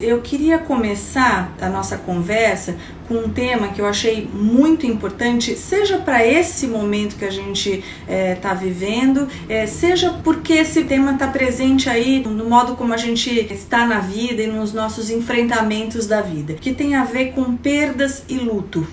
Eu queria começar a nossa conversa com um tema que eu achei muito importante, seja para esse momento que a gente está vivendo, seja porque esse tema está presente aí no modo como a gente está na vida e nos nossos enfrentamentos da vida, que tem a ver com perdas e luto.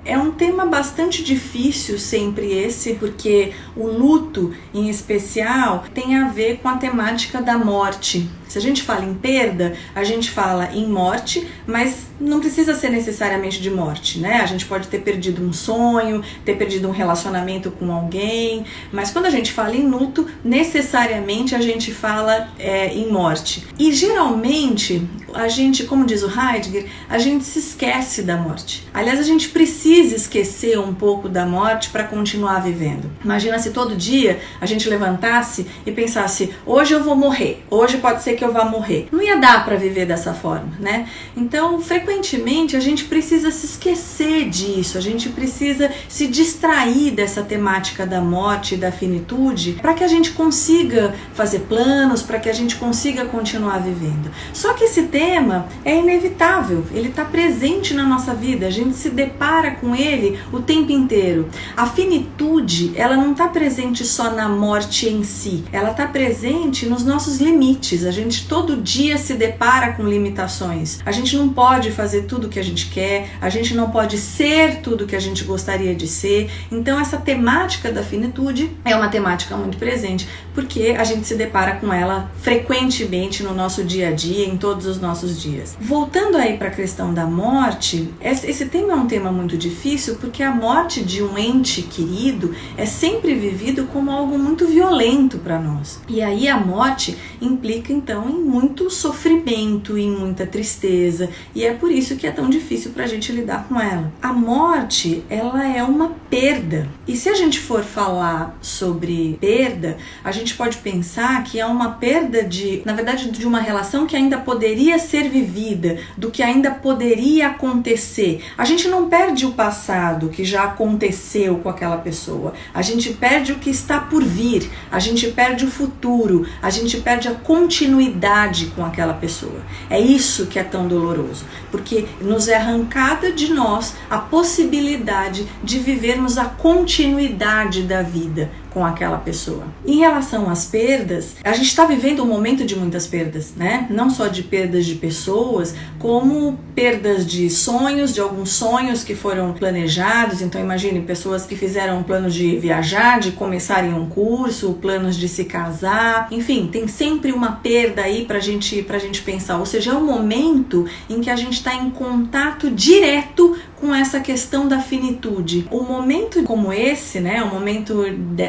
É um tema bastante difícil sempre esse, porque o luto, em especial, tem a ver com a temática da morte. Se a gente fala em perda, a gente fala em morte, mas não precisa ser necessariamente de morte, né? A gente pode ter perdido um sonho, ter perdido um relacionamento com alguém, mas quando a gente fala em luto, necessariamente a gente fala em morte. E geralmente, a gente, como diz o Heidegger, a gente se esquece da morte. Aliás, a gente precisa esquecer um pouco da morte para continuar vivendo. Imagina se todo dia a gente levantasse e pensasse, hoje eu vou morrer, hoje pode ser que eu vá morrer. Não ia dar para viver dessa forma, né? Então, frequentemente a gente precisa se esquecer disso, a gente precisa se distrair dessa temática da morte e da finitude para que a gente consiga fazer planos, para que a gente consiga continuar vivendo. Só que esse tema é inevitável, ele está presente na nossa vida, a gente se depara com ele o tempo inteiro. A finitude, ela não está presente só na morte em si, ela está presente nos nossos limites. A gente todo dia se depara com limitações. A gente não pode fazer tudo o que a gente quer, a gente não pode ser tudo o que a gente gostaria de ser. Então essa temática da finitude é uma temática muito presente, porque a gente se depara com ela frequentemente no nosso dia a dia, em todos os nossos dias. Voltando aí para a questão da morte, esse tema é um tema muito difícil, porque a morte de um ente querido é sempre vivido como algo muito violento para nós. E aí a morte implica então em muito sofrimento, em muita tristeza, e é por isso que é tão difícil para a gente lidar com ela. A morte, ela é uma perda, e se a gente for falar sobre perda, a gente pode pensar que é uma perda na verdade, de uma relação que ainda poderia ser vivida, do que ainda poderia acontecer. A gente não perde o passado que já aconteceu com aquela pessoa, a gente perde o que está por vir, a gente perde o futuro, a gente perde a continuidade com aquela pessoa. É isso que é tão doloroso, porque nos é arrancada de nós a possibilidade de vivermos a continuidade da vida com aquela pessoa. Em relação às perdas, a gente está vivendo um momento de muitas perdas, né? Não só de perdas de pessoas, como perdas de sonhos, de alguns sonhos que foram planejados. Então imagine pessoas que fizeram planos de viajar, de começarem um curso, planos de se casar, enfim, tem sempre uma perda aí pra gente pensar, ou seja, é um momento em que a gente está em contato direto com essa questão da finitude. Um momento como esse, né, um momento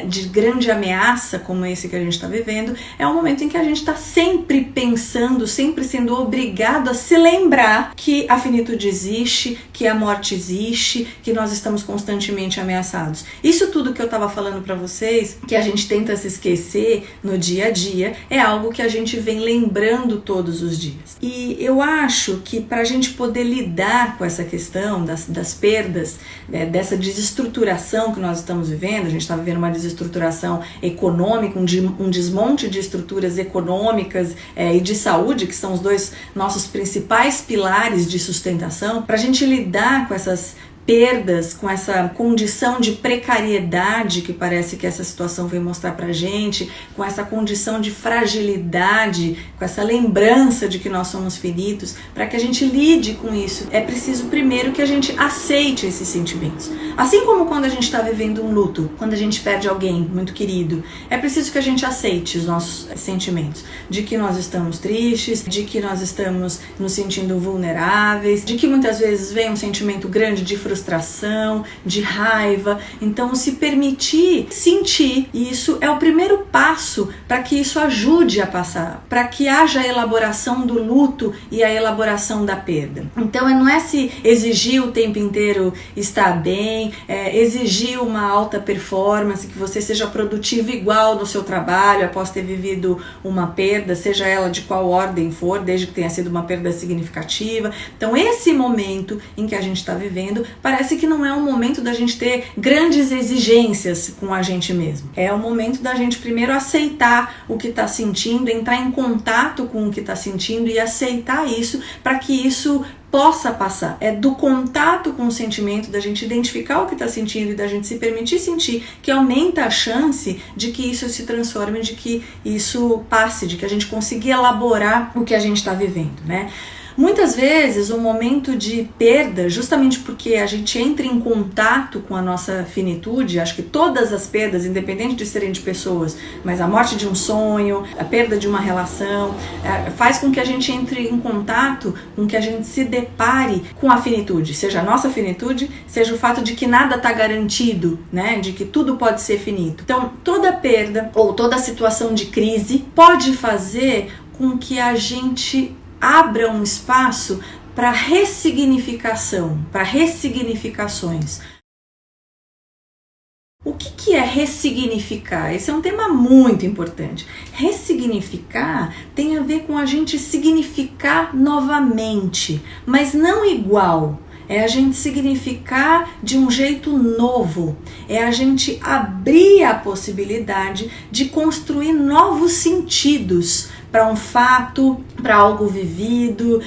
de grande ameaça como esse que a gente está vivendo, é um momento em que a gente está sempre pensando, sempre sendo obrigado a se lembrar que a finitude existe, que a morte existe, que nós estamos constantemente ameaçados. Isso tudo que eu estava falando para vocês, que a gente tenta se esquecer no dia a dia, é algo que a gente vem lembrando todos os dias. E eu acho que para a gente poder lidar com essa questão das perdas, dessa desestruturação que nós estamos vivendo, a gente está vivendo uma desestruturação econômica, um desmonte de estruturas econômicas e de saúde, que são os dois nossos principais pilares de sustentação. Para a gente lidar com essas perdas, com essa condição de precariedade que parece que essa situação vem mostrar pra gente, com essa condição de fragilidade, com essa lembrança de que nós somos finitos, para que a gente lide com isso, é preciso primeiro que a gente aceite esses sentimentos. Assim como quando a gente está vivendo um luto, quando a gente perde alguém muito querido, é preciso que a gente aceite os nossos sentimentos, de que nós estamos tristes, de que nós estamos nos sentindo vulneráveis, de que muitas vezes vem um sentimento grande de frustração, de raiva. Então, se permitir sentir isso é o primeiro passo para que isso ajude a passar, para que haja a elaboração do luto e a elaboração da perda. Então, não é se exigir o tempo inteiro estar bem, exigir uma alta performance, que você seja produtivo igual no seu trabalho após ter vivido uma perda, seja ela de qual ordem for, desde que tenha sido uma perda significativa. Então, esse momento em que a gente está vivendo parece que não é um momento da gente ter grandes exigências com a gente mesmo. É o momento da gente primeiro aceitar o que está sentindo, entrar em contato com o que está sentindo e aceitar isso para que isso possa passar. É do contato com o sentimento, da gente identificar o que está sentindo e da gente se permitir sentir, que aumenta a chance de que isso se transforme, de que isso passe, de que a gente consiga elaborar o que a gente está vivendo, né? Muitas vezes o momento de perda, justamente porque a gente entra em contato com a nossa finitude, acho que todas as perdas, independente de serem de pessoas, mas a morte de um sonho, a perda de uma relação, faz com que a gente entre em contato, com que a gente se depare com a finitude, seja a nossa finitude, seja o fato de que nada está garantido, né, de que tudo pode ser finito. Então, toda perda ou toda situação de crise pode fazer com que a gente abra um espaço para ressignificação, para ressignificações. O que é ressignificar? Esse é um tema muito importante. Ressignificar tem a ver com a gente significar novamente, mas não igual. É a gente significar de um jeito novo. É a gente abrir a possibilidade de construir novos sentidos para um fato, para algo vivido,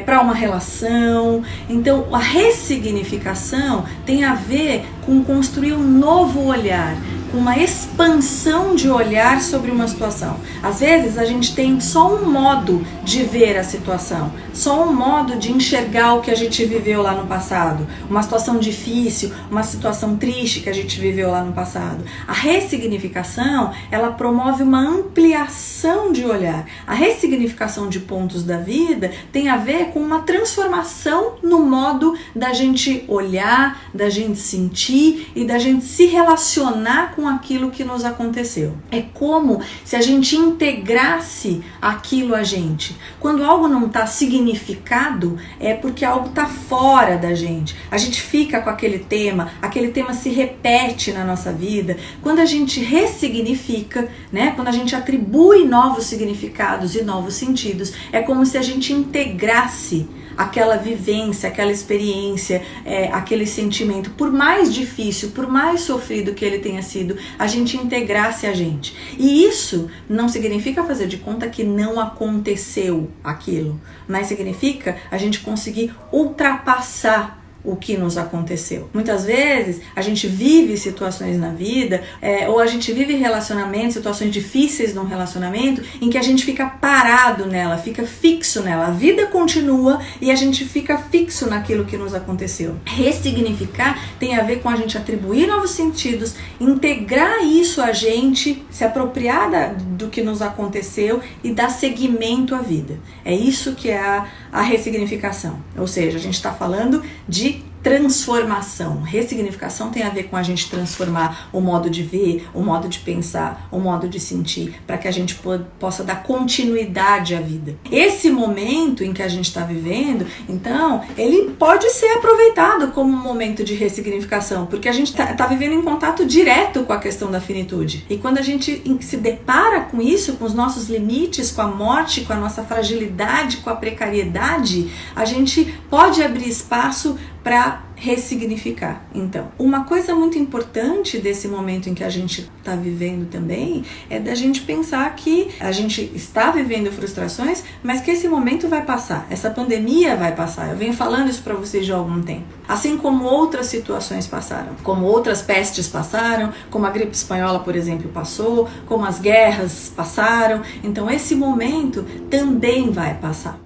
para uma relação. Então, a ressignificação tem a ver com construir um novo olhar, com uma expansão de olhar sobre uma situação. Às vezes a gente tem só um modo de ver a situação, só um modo de enxergar o que a gente viveu lá no passado, uma situação difícil, uma situação triste que a gente viveu lá no passado. A ressignificação, ela promove uma ampliação de olhar. A ressignificação de pontos da vida tem a ver com uma transformação no modo da gente olhar, da gente sentir e da gente se relacionar com aquilo que nos aconteceu. É como se a gente integrasse aquilo a gente. Quando algo não está significado, é porque algo está fora da gente. A gente fica com aquele tema se repete na nossa vida. Quando a gente ressignifica, né? Quando a gente atribui novos significados e novos sentidos, é como se a gente integrasse aquela vivência, aquela experiência, aquele sentimento, por mais difícil, por mais sofrido que ele tenha sido, a gente integrasse a gente. E isso não significa fazer de conta que não aconteceu aquilo, mas significa a gente conseguir ultrapassar o que nos aconteceu. Muitas vezes a gente vive situações na vida, ou a gente vive relacionamentos, situações difíceis num relacionamento, em que a gente fica parado nela, fica fixo nela. A vida continua e a gente fica fixo naquilo que nos aconteceu. Ressignificar tem a ver com a gente atribuir novos sentidos, integrar isso a gente, se apropriar do que nos aconteceu e dar seguimento à vida. É isso que é a ressignificação. Ou seja, a gente está falando de transformação. Ressignificação tem a ver com a gente transformar o modo de ver, o modo de pensar, o modo de sentir, para que a gente possa dar continuidade à vida. Esse momento em que a gente está vivendo, então, ele pode ser aproveitado como um momento de ressignificação, porque a gente está vivendo em contato direto com a questão da finitude. E quando a gente se depara com isso, com os nossos limites, com a morte, com a nossa fragilidade, com a precariedade, a gente pode abrir espaço para ressignificar. Então, uma coisa muito importante desse momento em que a gente está vivendo também é da gente pensar que a gente está vivendo frustrações, mas que esse momento vai passar, essa pandemia vai passar. Eu venho falando isso para vocês já há algum tempo. Assim como outras situações passaram, como outras pestes passaram, como a gripe espanhola, por exemplo, passou, como as guerras passaram. Então, esse momento também vai passar.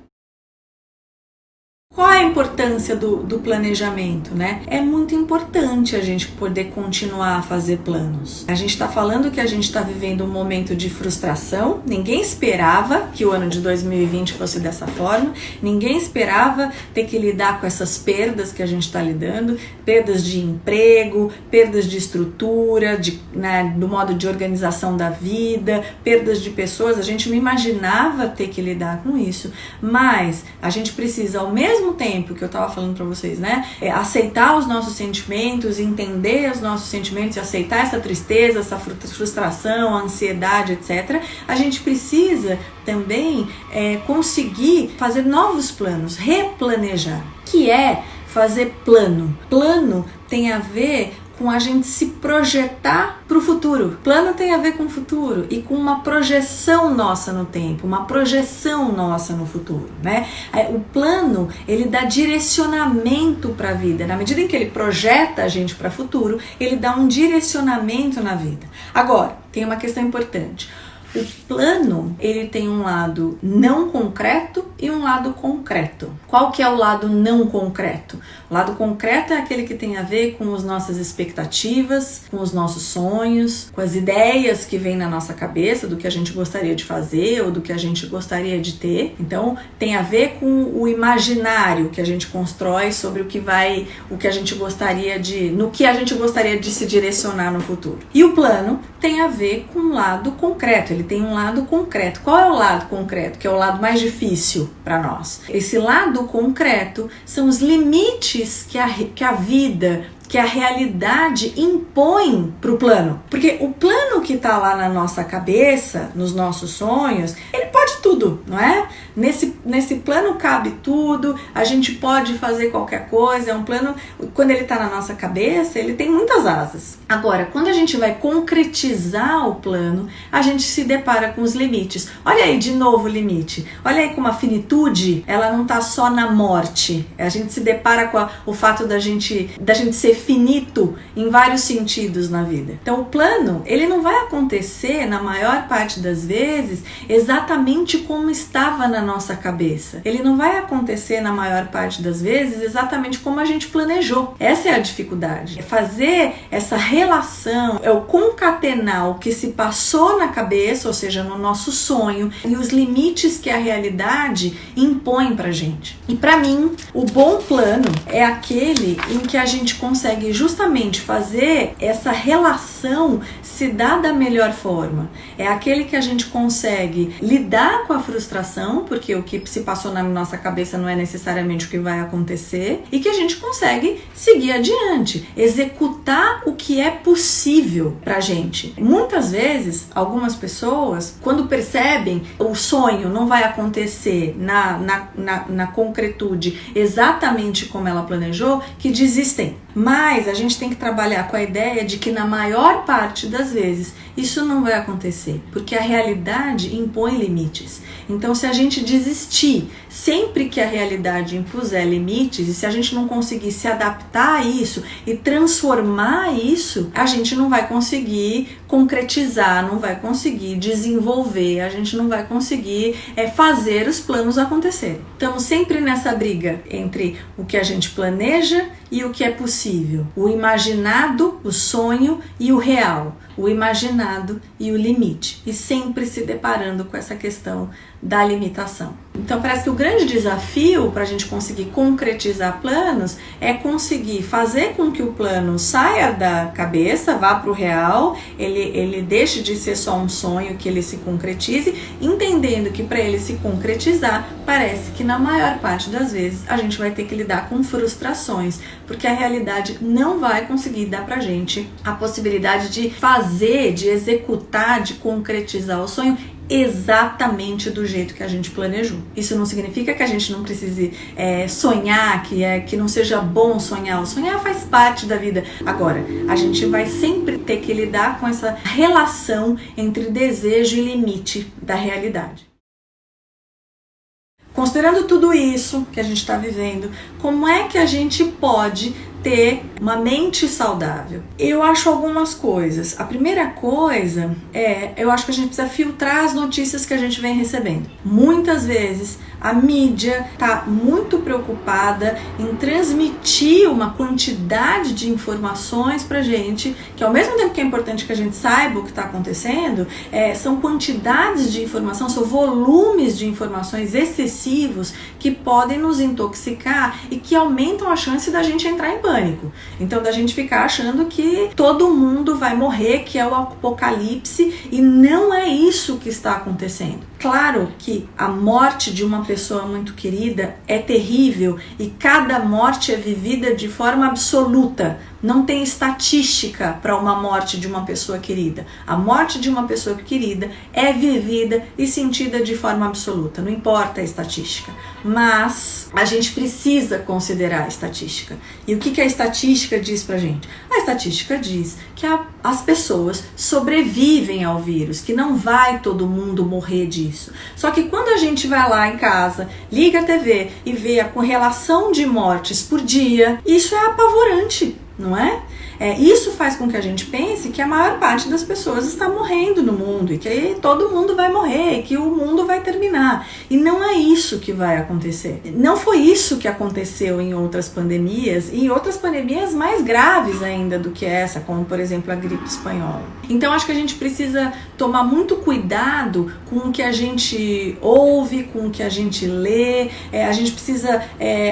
Qual é a importância do planejamento, né? É muito importante a gente poder continuar a fazer planos. A gente está falando que a gente está vivendo um momento de frustração. Ninguém esperava que o ano de 2020 fosse dessa forma. Ninguém esperava ter que lidar com essas perdas que a gente está lidando. Perdas de emprego, perdas de estrutura, do modo de organização da vida, perdas de pessoas. A gente não imaginava ter que lidar com isso. Mas a gente precisa, ao mesmo tempo que eu estava falando para vocês, né? Aceitar os nossos sentimentos, entender os nossos sentimentos, aceitar essa tristeza, essa frustração, a ansiedade, etc. A gente precisa também conseguir fazer novos planos, replanejar, que é fazer plano. Plano tem a ver com a gente se projetar para o futuro. Plano tem a ver com o futuro e com uma projeção nossa no tempo, uma projeção nossa no futuro, né? O plano, ele dá direcionamento para a vida. Na medida em que ele projeta a gente para o futuro, ele dá um direcionamento na vida. Agora, tem uma questão importante. O plano, ele tem um lado não concreto e um lado concreto. Qual que é o lado não concreto? O lado concreto é aquele que tem a ver com as nossas expectativas, com os nossos sonhos, com as ideias que vêm na nossa cabeça do que a gente gostaria de fazer ou do que a gente gostaria de ter. Então, tem a ver com o imaginário que a gente constrói sobre no que a gente gostaria de se direcionar no futuro. E o plano tem a ver com o lado concreto. Ele tem um lado concreto. Qual é o lado concreto? Que é o lado mais difícil para nós. Esse lado concreto são os limites que a vida, que a realidade impõe para o plano. Porque o plano que está lá na nossa cabeça, nos nossos sonhos, ele pode tudo, não é? Nesse plano cabe tudo, a gente pode fazer qualquer coisa, é um plano, quando ele está na nossa cabeça, ele tem muitas asas. Agora, quando a gente vai concretizar o plano, a gente se depara com os limites. Olha aí de novo o limite, olha aí como a finitude, ela não está só na morte, a gente se depara com o fato da gente ser finito em vários sentidos na vida. Então o plano, ele não vai acontecer na maior parte das vezes exatamente como estava na nossa cabeça. Ele não vai acontecer na maior parte das vezes exatamente como a gente planejou. Essa é a dificuldade. É fazer essa relação, é o concatenar o que se passou na cabeça, ou seja, no nosso sonho, e os limites que a realidade impõe pra gente. E pra mim, o bom plano é aquele em que a gente consegue justamente fazer essa relação se dar da melhor forma. É aquele que a gente consegue lidar com a frustração, porque o que se passou na nossa cabeça não é necessariamente o que vai acontecer, e que a gente consegue seguir adiante, executar o que é possível pra gente. Muitas vezes, algumas pessoas, quando percebem o sonho não vai acontecer na concretude exatamente como ela planejou, que desistem. Mas a gente tem que trabalhar com a ideia de que na maior parte das vezes isso não vai acontecer, porque a realidade impõe limites. Então, se a gente desistir sempre que a realidade impuser limites, e se a gente não conseguir se adaptar a isso e transformar isso, a gente não vai conseguir concretizar, não vai conseguir desenvolver, a gente não vai conseguir fazer os planos acontecerem. Estamos sempre nessa briga entre o que a gente planeja e o que é possível, o imaginado, o sonho e o real, o imaginado e o limite, e sempre se deparando com essa questão da limitação. Então parece que o grande desafio para a gente conseguir concretizar planos é conseguir fazer com que o plano saia da cabeça, vá para o real, ele deixe de ser só um sonho, que ele se concretize, entendendo que para ele se concretizar, parece que na maior parte das vezes a gente vai ter que lidar com frustrações, porque a realidade não vai conseguir dar pra gente a possibilidade de fazer, de executar, de concretizar o sonho exatamente do jeito que a gente planejou. Isso não significa que a gente não precise sonhar, que não seja bom sonhar. O sonhar faz parte da vida. Agora, a gente vai sempre ter que lidar com essa relação entre desejo e limite da realidade. Considerando tudo isso que a gente está vivendo, como é que a gente pode ter uma mente saudável? Eu acho algumas coisas. A primeira coisa eu acho que a gente precisa filtrar as notícias que a gente vem recebendo. Muitas vezes a mídia está muito preocupada em transmitir uma quantidade de informações pra gente, que ao mesmo tempo que é importante que a gente saiba o que está acontecendo, são quantidades de informação, são volumes de informações excessivos que podem nos intoxicar e que aumentam a chance da gente entrar em pânico. Então, da gente ficar achando que todo mundo vai morrer, que é o apocalipse, e não é isso que está acontecendo. Claro que a morte de uma pessoa muito querida é terrível e cada morte é vivida de forma absoluta. Não tem estatística para uma morte de uma pessoa querida. A morte de uma pessoa querida é vivida e sentida de forma absoluta, não importa a estatística. Mas a gente precisa considerar a estatística. E o que a estatística diz pra gente? A estatística diz que as pessoas sobrevivem ao vírus, que não vai todo mundo morrer disso. Só que quando a gente vai lá em casa, liga a TV e vê a correlação de mortes por dia, isso é apavorante, não é? Isso faz com que a gente pense que a maior parte das pessoas está morrendo no mundo e que todo mundo vai morrer, que o mundo vai terminar. E não é isso que vai acontecer. Não foi isso que aconteceu em outras pandemias, e em outras pandemias mais graves ainda do que essa, como por exemplo a gripe espanhola. Então acho que a gente precisa tomar muito cuidado com o que a gente ouve, com o que a gente lê. A gente precisa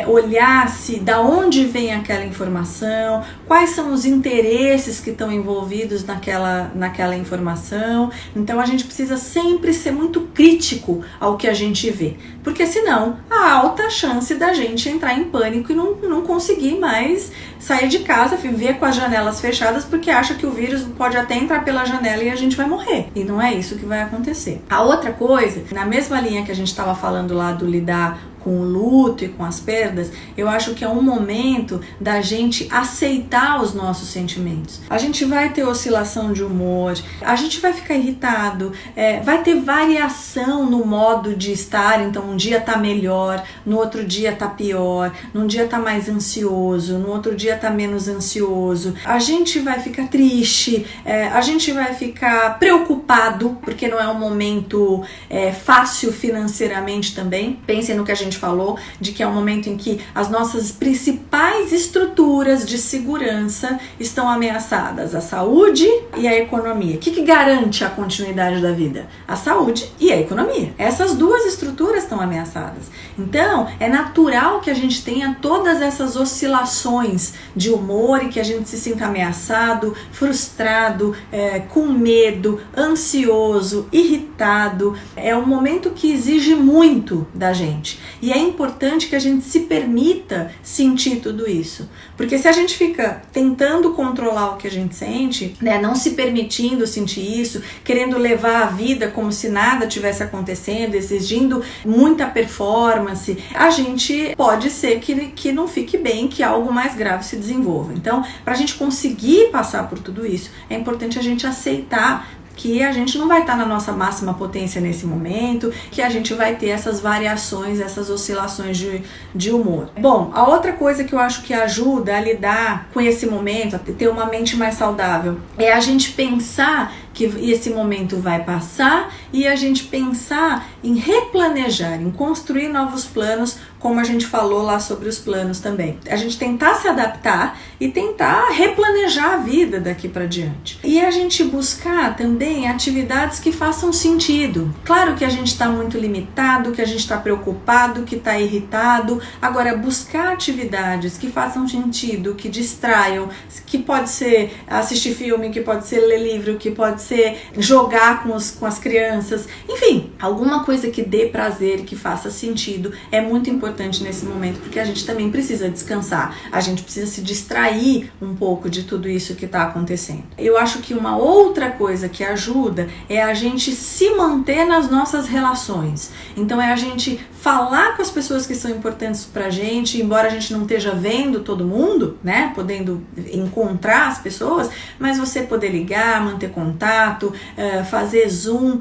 olhar se da onde vem aquela informação, quais são os interesses que estão envolvidos naquela informação. Então a gente precisa sempre ser muito crítico ao que a gente vê, porque senão há alta chance da gente entrar em pânico e não conseguir mais sair de casa, viver com as janelas fechadas porque acha que o vírus pode até entrar pela janela e a gente vai morrer. E não é isso que vai acontecer. A outra coisa, na mesma linha que a gente estava falando lá do lidar com o luto e com as perdas, eu acho que é um momento da gente aceitar os nossos sentimentos. A gente vai ter oscilação de humor, a gente vai ficar irritado, vai ter variação no modo de estar, então um dia tá melhor, no outro dia tá pior, num dia tá mais ansioso, no outro dia tá menos ansioso, a gente vai ficar triste, a gente vai ficar preocupado, porque não é um momento fácil financeiramente também. Pensem no que a gente falou, de que é um momento em que as nossas principais estruturas de segurança estão ameaçadas, a saúde e a economia. O que garante a continuidade da vida? A saúde e a economia. Essas duas estruturas estão ameaçadas. Então, é natural que a gente tenha todas essas oscilações de humor e que a gente se sinta ameaçado, frustrado, com medo, ansioso, irritado. É um momento que exige muito da gente. E é importante que a gente se permita sentir tudo isso. Porque se a gente fica tentando controlar o que a gente sente, né, não se permitindo sentir isso, querendo levar a vida como se nada tivesse acontecendo, exigindo muita performance, a gente pode ser que não fique bem, que algo mais grave se desenvolva. Então, para a gente conseguir passar por tudo isso, é importante a gente aceitar que a gente não vai estar na nossa máxima potência nesse momento, que a gente vai ter essas variações, essas oscilações de humor. Bom, a outra coisa que eu acho que ajuda a lidar com esse momento, a ter uma mente mais saudável, é a gente pensar que esse momento vai passar e a gente pensar em replanejar, em construir novos planos, como a gente falou lá sobre os planos também. A gente tentar se adaptar e tentar replanejar a vida daqui para diante. E a gente buscar também atividades que façam sentido. Claro que a gente está muito limitado, que a gente está preocupado, que está irritado. Agora, buscar atividades que façam sentido, que distraiam, que pode ser assistir filme, que pode ser ler livro, que pode ser jogar com as crianças. Enfim, alguma coisa que dê prazer, que faça sentido, é muito importante nesse momento, porque a gente também precisa descansar, a gente precisa se distrair um pouco de tudo isso que está acontecendo. Eu acho que uma outra coisa que ajuda é a gente se manter nas nossas relações. Então é a gente falar com as pessoas que são importantes pra gente, embora a gente não esteja vendo todo mundo, né, podendo encontrar as pessoas, mas você poder ligar, manter contato, fazer Zoom.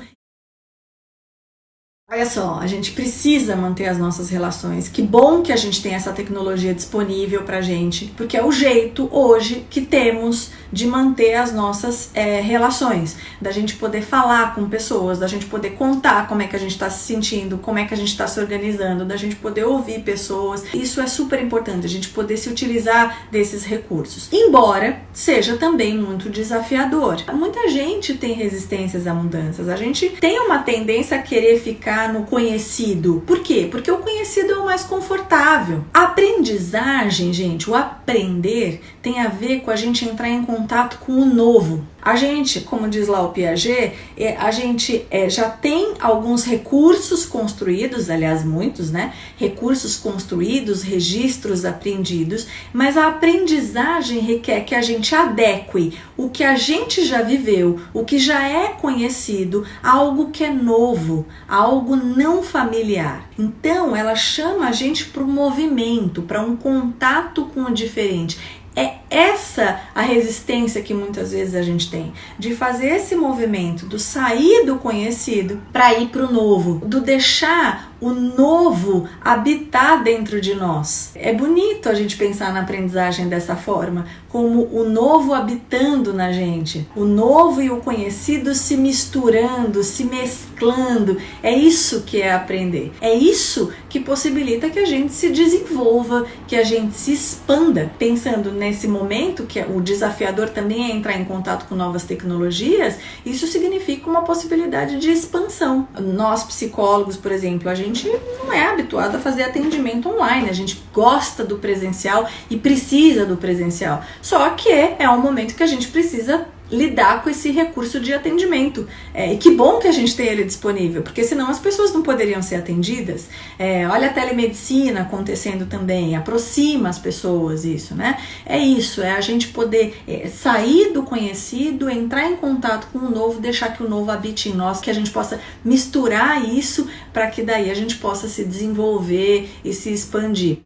Olha só, a gente precisa manter as nossas relações. Que bom que a gente tem essa tecnologia disponível pra gente, porque é o jeito hoje que temos de manter as nossas relações, da gente poder falar com pessoas, da gente poder contar como é que a gente tá se sentindo, como é que a gente tá se organizando, da gente poder ouvir pessoas. Isso é super importante, a gente poder se utilizar desses recursos. Embora seja também muito desafiador. Muita gente tem resistências a mudanças, a gente tem uma tendência a querer ficar no conhecido. Por quê? Porque o conhecido conhecido é o mais confortável. A aprendizagem, gente, o aprender tem a ver com a gente entrar em contato com o novo. A gente, como diz lá o Piaget, a gente já tem alguns recursos construídos, aliás muitos, né? Recursos construídos, registros aprendidos, mas a aprendizagem requer que a gente adeque o que a gente já viveu, o que já é conhecido, a algo que é novo, a algo não familiar. Então ela chama a gente para o movimento, para um contato com o diferente. É essa a resistência que muitas vezes a gente tem, de fazer esse movimento, do sair do conhecido para ir para o novo, do deixar o novo habitar dentro de nós. É bonito a gente pensar na aprendizagem dessa forma, como o novo habitando na gente, o novo e o conhecido se misturando, se mesclando. É isso que é aprender. É isso que possibilita que a gente se desenvolva, que a gente se expanda. Pensando nesse momento, que o desafiador também é entrar em contato com novas tecnologias, isso significa uma possibilidade de expansão. Nós, psicólogos, por exemplo, a gente não é habituado a fazer atendimento online, a gente gosta do presencial e precisa do presencial. Só que é um momento que a gente precisa lidar com esse recurso de atendimento. E que bom que a gente tem ele disponível, porque senão as pessoas não poderiam ser atendidas. Olha a telemedicina acontecendo também, aproxima as pessoas isso, né? É isso, é a gente poder sair do conhecido, entrar em contato com o novo, deixar que o novo habite em nós, que a gente possa misturar isso para que daí a gente possa se desenvolver e se expandir.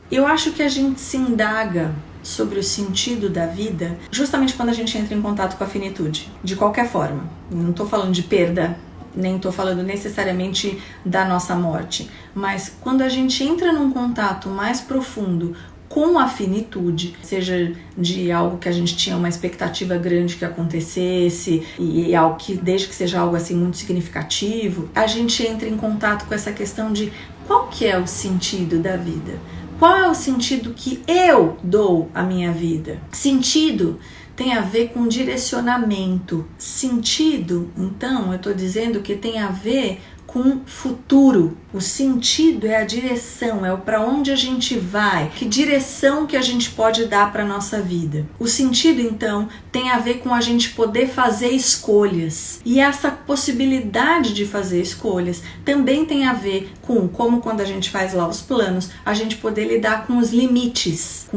Eu acho que a gente se indaga sobre o sentido da vida justamente quando a gente entra em contato com a finitude, de qualquer forma. Não estou falando de perda, nem estou falando necessariamente da nossa morte, mas quando a gente entra num contato mais profundo com a finitude, seja de algo que a gente tinha uma expectativa grande que acontecesse e algo que, desde que seja algo assim muito significativo, a gente entra em contato com essa questão de qual que é o sentido da vida. Qual é o sentido que eu dou à minha vida? Sentido tem a ver com direcionamento. Sentido, então, eu estou dizendo que tem a ver com futuro. O sentido é a direção, é o para onde a gente vai, que direção que a gente pode dar para nossa vida. O sentido, então, tem a ver com a gente poder fazer escolhas. E essa possibilidade de fazer escolhas também tem a ver com, como quando a gente faz lá os planos, a gente poder lidar com os limites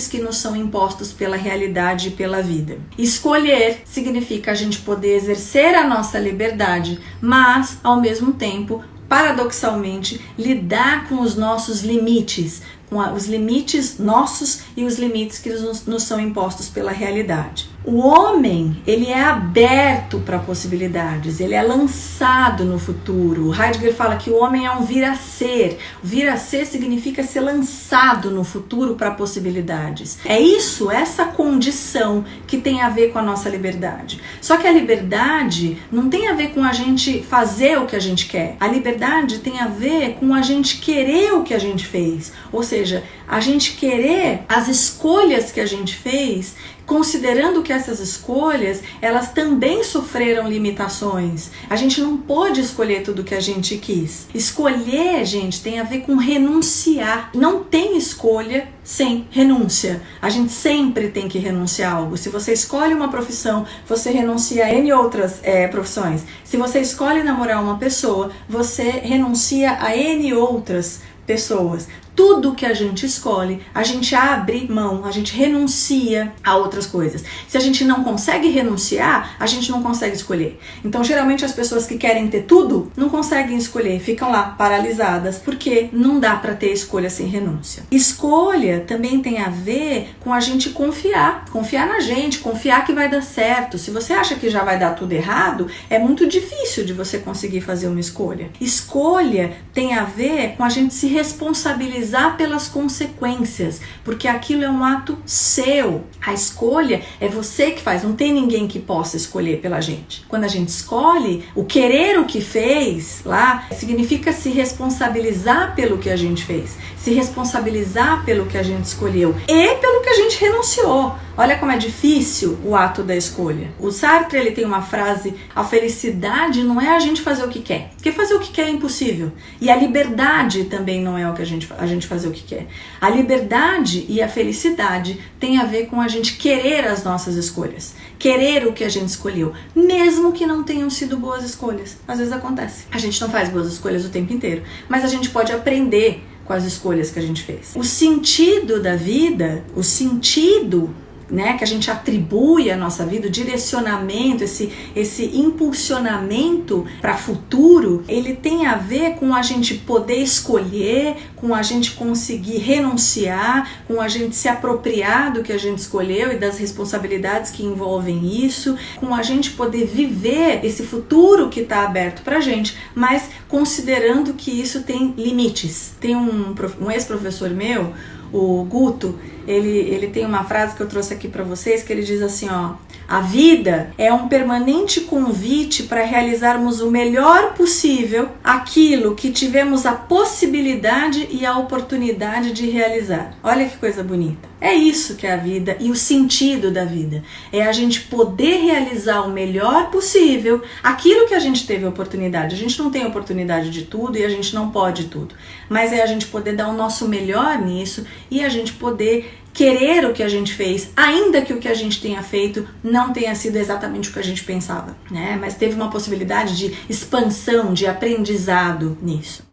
que nos são impostos pela realidade e pela vida. Escolher significa a gente poder exercer a nossa liberdade, mas, ao mesmo tempo, paradoxalmente, lidar com os nossos limites, com os limites nossos e os limites que nos são impostos pela realidade. O homem, ele é aberto para possibilidades, ele é lançado no futuro. O Heidegger fala que o homem é um vir a ser. O vir a ser significa ser lançado no futuro para possibilidades. É isso, essa condição que tem a ver com a nossa liberdade. Só que a liberdade não tem a ver com a gente fazer o que a gente quer. A liberdade tem a ver com a gente querer o que a gente fez. Ou seja, a gente querer as escolhas que a gente fez, considerando que essas escolhas, elas também sofreram limitações. A gente não pôde escolher tudo que a gente quis. Escolher, gente, tem a ver com renunciar. Não tem escolha sem renúncia. A gente sempre tem que renunciar a algo. Se você escolhe uma profissão, você renuncia a N outras profissões. Se você escolhe namorar uma pessoa, você renuncia a N outras pessoas. Tudo que a gente escolhe, a gente abre mão, a gente renuncia a outras coisas. Se a gente não consegue renunciar, a gente não consegue escolher. Então, geralmente, as pessoas que querem ter tudo, não conseguem escolher, ficam lá paralisadas, porque não dá para ter escolha sem renúncia. Escolha também tem a ver com a gente confiar na gente, confiar que vai dar certo. Se você acha que já vai dar tudo errado, é muito difícil de você conseguir fazer uma escolha. Escolha tem a ver com a gente se responsabilizar pelas consequências, porque aquilo é um ato seu. A escolha é você que faz, não tem ninguém que possa escolher pela gente. Quando a gente escolhe, o querer o que fez lá, significa se responsabilizar pelo que a gente fez, se responsabilizar pelo que a gente escolheu e pelo que a gente renunciou. Olha como é difícil o ato da escolha. O Sartre, ele tem uma frase: a felicidade não é a gente fazer o que quer, porque fazer o que quer é impossível. E a liberdade também não é o que a gente fazer o que quer. A liberdade e a felicidade tem a ver com a gente querer as nossas escolhas, querer o que a gente escolheu, mesmo que não tenham sido boas escolhas. Às vezes acontece. A gente não faz boas escolhas o tempo inteiro, mas a gente pode aprender com as escolhas que a gente fez. O sentido da vida, o sentido, né, que a gente atribui à nossa vida, o direcionamento, esse impulsionamento para futuro, ele tem a ver com a gente poder escolher, com a gente conseguir renunciar, com a gente se apropriar do que a gente escolheu e das responsabilidades que envolvem isso, com a gente poder viver esse futuro que está aberto pra gente, mas considerando que isso tem limites. Tem um ex-professor meu, o Guto, ele tem uma frase que eu trouxe aqui para vocês, que ele diz assim, ó: a vida é um permanente convite para realizarmos o melhor possível aquilo que tivemos a possibilidade e a oportunidade de realizar. Olha que coisa bonita. É isso que é a vida e o sentido da vida. É a gente poder realizar o melhor possível aquilo que a gente teve a oportunidade. A gente não tem oportunidade de tudo e a gente não pode tudo. Mas é a gente poder dar o nosso melhor nisso e a gente poder querer o que a gente fez, ainda que o que a gente tenha feito não tenha sido exatamente o que a gente pensava, né? Mas teve uma possibilidade de expansão, de aprendizado nisso.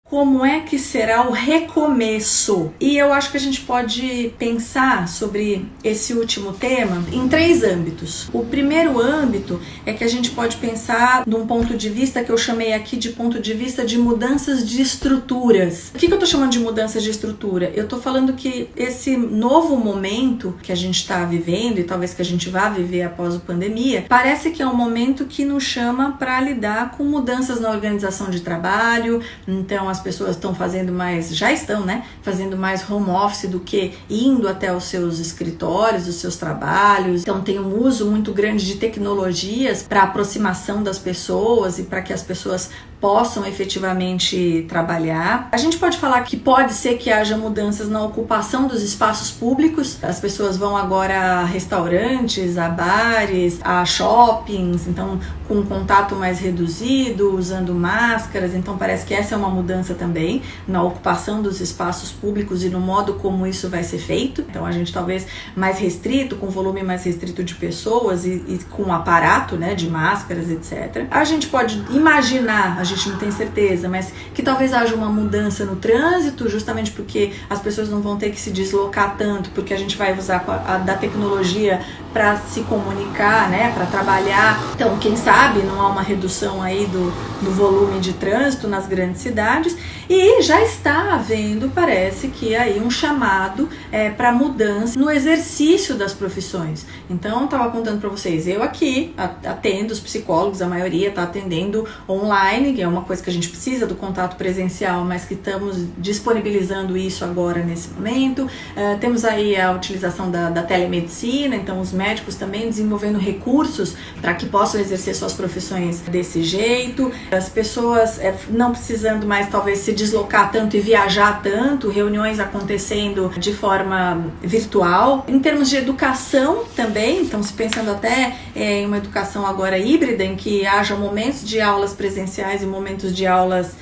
Como é que será o recomeço? E eu acho que a gente pode pensar sobre esse último tema em 3 âmbitos. O primeiro âmbito é que a gente pode pensar num ponto de vista que eu chamei aqui de ponto de vista de mudanças de estruturas. O que eu tô chamando de mudanças de estrutura? Eu tô falando que esse novo momento que a gente está vivendo e talvez que a gente vá viver após a pandemia, parece que é um momento que nos chama para lidar com mudanças na organização de trabalho. Então as pessoas estão fazendo mais, já estão, né, fazendo mais home office do que indo até os seus escritórios, os seus trabalhos. Então tem um uso muito grande de tecnologias para aproximação das pessoas e para que as pessoas possam efetivamente trabalhar. A gente pode falar que pode ser que haja mudanças na ocupação dos espaços públicos. As pessoas vão agora a restaurantes, a bares, a shoppings, então com um contato mais reduzido, usando máscaras. Então parece que essa é uma mudança também na ocupação dos espaços públicos e no modo como isso vai ser feito. Então a gente talvez mais restrito, com volume mais restrito de pessoas e com aparato, né, de máscaras, etc. A gente pode imaginar, a gente não tem certeza, mas que talvez haja uma mudança no trânsito, justamente porque as pessoas não vão ter que se deslocar tanto, porque a gente vai usar da tecnologia para se comunicar, né, para trabalhar. Então, quem sabe não há uma redução aí do volume de trânsito nas grandes cidades, e já está havendo, parece que aí um chamado para mudança no exercício das profissões. Então, eu estava contando para vocês, eu aqui atendo os psicólogos, a maioria está atendendo online, que é uma coisa que a gente precisa do contato presencial, mas que estamos disponibilizando isso agora nesse momento. Temos aí a utilização da telemedicina, então os médicos também desenvolvendo recursos para que possam exercer suas profissões desse jeito. As pessoas não precisando mais talvez se deslocar tanto e viajar tanto, reuniões acontecendo de forma virtual. Em termos de educação também, então se pensando até em uma educação agora híbrida, em que haja momentos de aulas presenciais e momentos de aulas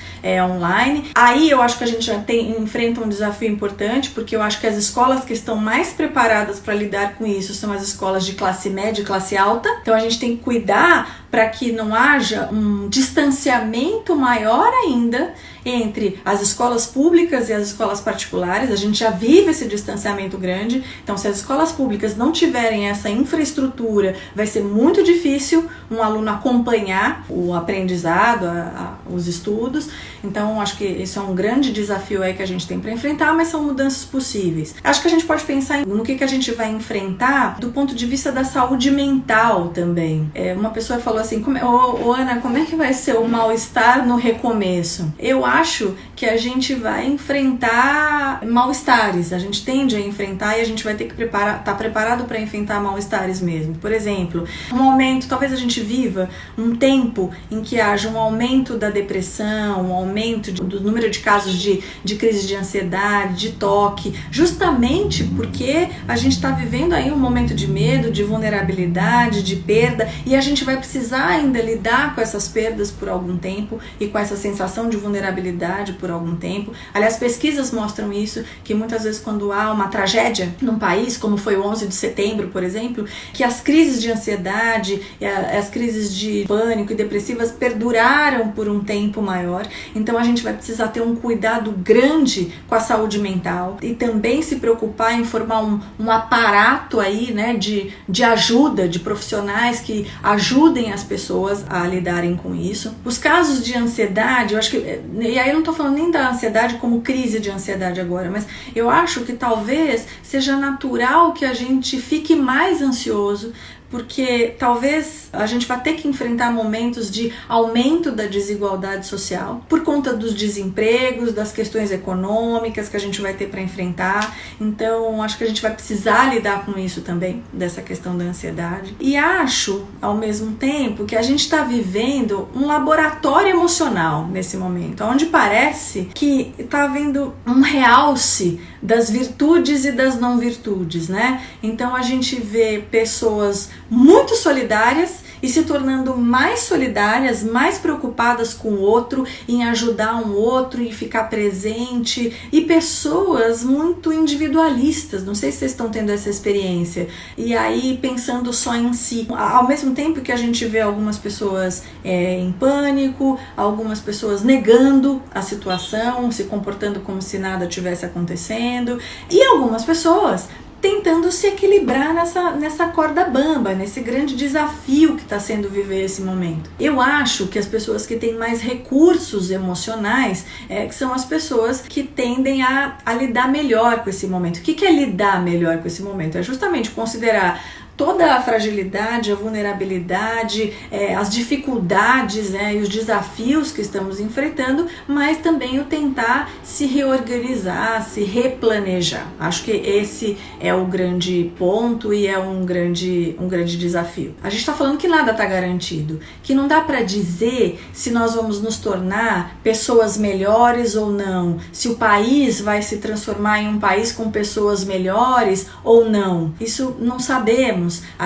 online. Aí eu acho que a gente já enfrenta um desafio importante, porque eu acho que as escolas que estão mais preparadas para lidar com isso são as escolas de classe média e classe alta. Então a gente tem que cuidar para que não haja um distanciamento maior ainda entre as escolas públicas e as escolas particulares. A gente já vive esse distanciamento grande, então se as escolas públicas não tiverem essa infraestrutura, vai ser muito difícil um aluno acompanhar o aprendizado, os estudos. Então acho que isso é um grande desafio aí que a gente tem para enfrentar, mas são mudanças possíveis. Acho que a gente pode pensar no que a gente vai enfrentar do ponto de vista da saúde mental também. Uma pessoa falou assim, Ana, como é que vai ser o mal-estar no recomeço? Eu acho que a gente vai enfrentar mal-estares, a gente tende a enfrentar e a gente vai ter que estar preparado para enfrentar mal-estares mesmo. Por exemplo, um aumento, talvez a gente viva um tempo em que haja um aumento aumento da depressão, um aumento do número de casos de crise de ansiedade, de toque, justamente porque a gente está vivendo aí um momento de medo, de vulnerabilidade, de perda, e a gente vai precisar ainda lidar com essas perdas por algum tempo e com essa sensação de vulnerabilidade por algum tempo. Aliás, pesquisas mostram isso, que muitas vezes quando há uma tragédia num país, como foi o 11 de setembro, por exemplo, que as crises de ansiedade, as crises de pânico e depressivas perduraram por um tempo maior. Então a gente vai precisar ter um cuidado grande com a saúde mental e também se preocupar em formar um aparato aí, né, de ajuda, de profissionais que ajudem as pessoas a lidarem com isso. Os casos de ansiedade, eu acho que, e aí eu não tô falando nem da ansiedade como crise de ansiedade agora, mas eu acho que talvez seja natural que a gente fique mais ansioso, porque talvez a gente vai ter que enfrentar momentos de aumento da desigualdade social por conta dos desempregos, das questões econômicas que a gente vai ter para enfrentar. Então, acho que a gente vai precisar lidar com isso também, dessa questão da ansiedade. E acho, ao mesmo tempo, que a gente está vivendo um laboratório emocional nesse momento, onde parece que está havendo um realce das virtudes e das não virtudes, né? Então, a gente vê pessoas muito solidárias e se tornando mais solidárias, mais preocupadas com o outro, em ajudar um outro, em ficar presente, e pessoas muito individualistas. Não sei se vocês estão tendo essa experiência, e aí pensando só em si, ao mesmo tempo que a gente vê algumas pessoas em pânico, algumas pessoas negando a situação, se comportando como se nada tivesse acontecendo, e algumas pessoas tentando se equilibrar nessa corda bamba, nesse grande desafio que está sendo viver esse momento. Eu acho que as pessoas que têm mais recursos emocionais que são as pessoas que tendem a lidar melhor com esse momento. O que é lidar melhor com esse momento? É justamente considerar toda a fragilidade, a vulnerabilidade, as dificuldades, e os desafios que estamos enfrentando, mas também o tentar se reorganizar, se replanejar. Acho que esse é o grande ponto e é um grande desafio. A gente está falando que nada está garantido, que não dá para dizer se nós vamos nos tornar pessoas melhores ou não, se o país vai se transformar em um país com pessoas melhores ou não. Isso não sabemos.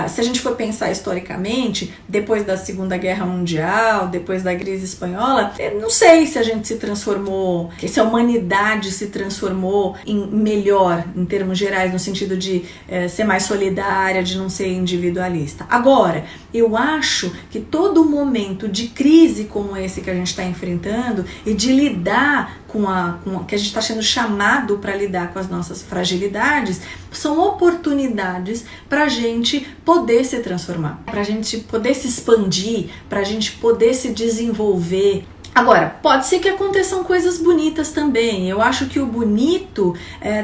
Se a gente for pensar historicamente, depois da Segunda Guerra Mundial, depois da crise espanhola, não sei se a gente se transformou, se a humanidade se transformou em melhor, em termos gerais, no sentido de ser mais solidária, de não ser individualista. Agora, eu acho que todo momento de crise como esse que a gente está enfrentando e de lidar com que a gente está sendo chamado para lidar com as nossas fragilidades, são oportunidades para a gente poder se transformar, para a gente poder se expandir, para a gente poder se desenvolver. Agora, pode ser que aconteçam coisas bonitas também. Eu acho que o bonito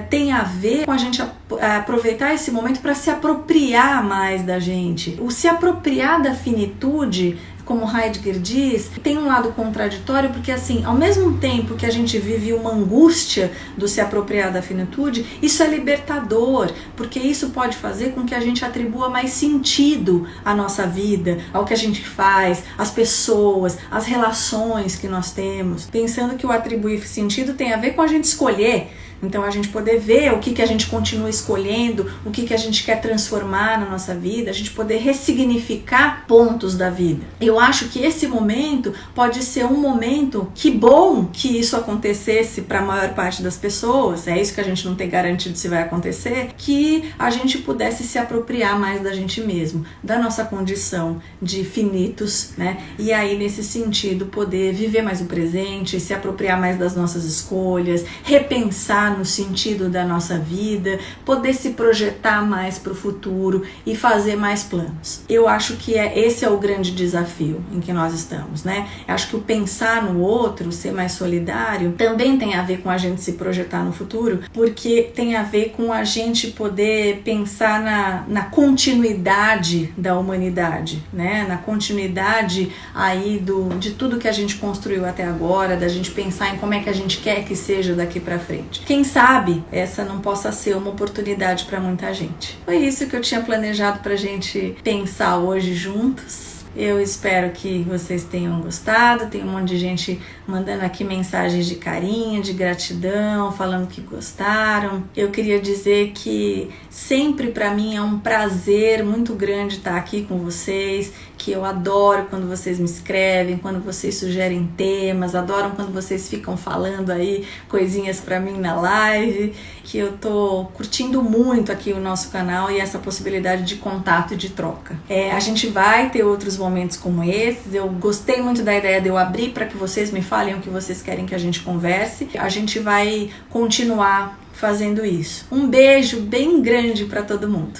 tem a ver com a gente aproveitar esse momento para se apropriar mais da gente. O se apropriar da finitude, como Heidegger diz, tem um lado contraditório, porque assim, ao mesmo tempo que a gente vive uma angústia do se apropriar da finitude, isso é libertador, porque isso pode fazer com que a gente atribua mais sentido à nossa vida, ao que a gente faz, às pessoas, às relações que nós temos, pensando que o atribuir sentido tem a ver com a gente escolher. Então a gente poder ver o que a gente continua escolhendo, o que a gente quer transformar na nossa vida, a gente poder ressignificar pontos da vida. Eu acho que esse momento pode ser um momento, que bom que isso acontecesse para a maior parte das pessoas, é isso que a gente não tem garantido se vai acontecer, que a gente pudesse se apropriar mais da gente mesmo, da nossa condição de finitos, né? E aí nesse sentido poder viver mais o presente, se apropriar mais das nossas escolhas, repensar no sentido da nossa vida, poder se projetar mais para o futuro e fazer mais planos. Eu acho que esse é o grande desafio em que nós estamos, né? Eu acho que o pensar no outro, ser mais solidário, também tem a ver com a gente se projetar no futuro, porque tem a ver com a gente poder pensar na continuidade da humanidade, né? Na continuidade aí de tudo que a gente construiu até agora, da gente pensar em como é que a gente quer que seja daqui para frente. Quem sabe essa não possa ser uma oportunidade para muita gente. Foi isso que eu tinha planejado pra gente pensar hoje juntos. Eu espero que vocês tenham gostado. Tem um monte de gente mandando aqui mensagens de carinho, de gratidão, falando que gostaram. Eu queria dizer que sempre para mim é um prazer muito grande estar aqui com vocês, que eu adoro quando vocês me escrevem, quando vocês sugerem temas, adoro quando vocês ficam falando aí coisinhas para mim na live, que eu tô curtindo muito aqui o nosso canal e essa possibilidade de contato e de troca. A gente vai ter outros momentos como esses. Eu gostei muito da ideia de eu abrir para que vocês me falem o que vocês querem que a gente converse. A gente vai continuar fazendo isso. Um beijo bem grande para todo mundo.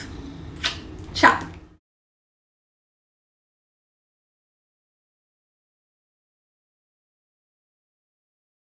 Tchau!